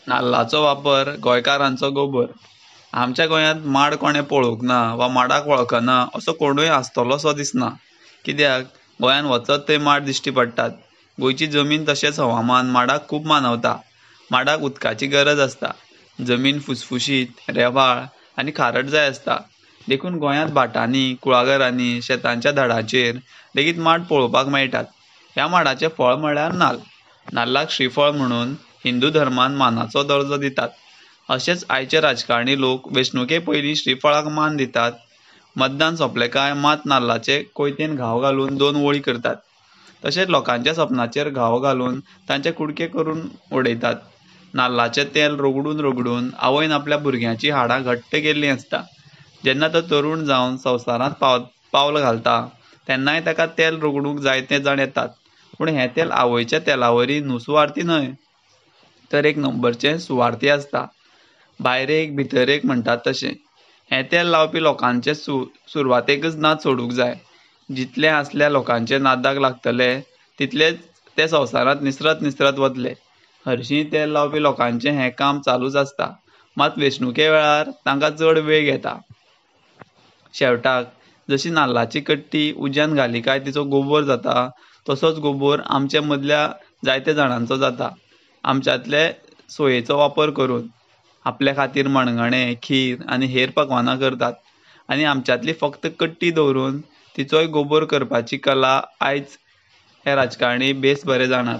नाल्लाचो वापर गोंयकारांचो गोबर। आमच्या गोंयांत माड कोणें पळोवंक ना वा माडाक वळखना असो कोणूय आसतलोसो दिसना। कित्याक गोंयांत वचत थंय माड दिश्टी पडटात। गोंयची जमीन तशेंच हवामान माडाक खूब मानवता। माडाक उदकाची गरज आसता। जमीन फुसफुशीत, रेवाळ आनी खारट जाय आसता। देखून गोंयांत भाटांनी, कुळागरांनी, शेतांच्या धडाचेर लेगीत माड पळोवपाक मेळटात। ह्या माडाचें फळ म्हळ्यार नाल्ल। नाल्लाक श्रीफळ म्हणून हिंदू धर्मान मानाचो दर्जो दितात। अशेंच आयचे राजकारणी लोक वेंचणुके पयलीं श्रीफळाक मान दितात। मतदान सोंपलें काय मात नाल्लाचे कोयतेन घावो घालून 2 वळी करतात। तशेंच लोकांच्या सपनाचेर घावो घालून तांचे कुडके करून उडयतात। नाल्लाचें तेल रगडून रगडून आवयन आपल्या भुरग्याची हाडां घट्ट केल्लीं आसता। जेन्ना तो तरूण जावन संवसारांत पावल घालता तेन्नाय ताका तेल रगडूंक जायते जाण येतात। पूण हें तेल आवयच्या तेलावरी नुस्वार्थी न्हय, तर एक नंबरचें सुवार्थी आसता। भायर एक भितर एक म्हणटात तशें। हें तेल लावपी लोकांचे सुरवातेकच नाद सोडूंक जाय। जितले आसल्या लोकांचे नादाक लागतले तितलेच ते संवसारांत निसरत निसरत वतले। हरशीं तेल लावपी लोकांचें हें काम चालूच आसता। मात वेंचणुके वेळार तांकां चड वेग येता। शेवटाक जशी नाल्लाची कट्टी उज्यान घाली काय तिचो गोबर जाता, तसोच गोबर आमचे मदल्या जायते जाणांचो जाता। आमच्यांतले सोयेचो वापर करून आपल्या खातीर मणगणें, खीर आनी हेर पक्वानां करतात। आनी आमच्यांतली फक्त कट्टी दवरून तिचोय गोबर करपाची कला आयज हे राजकारणी बेस बरे जाणात।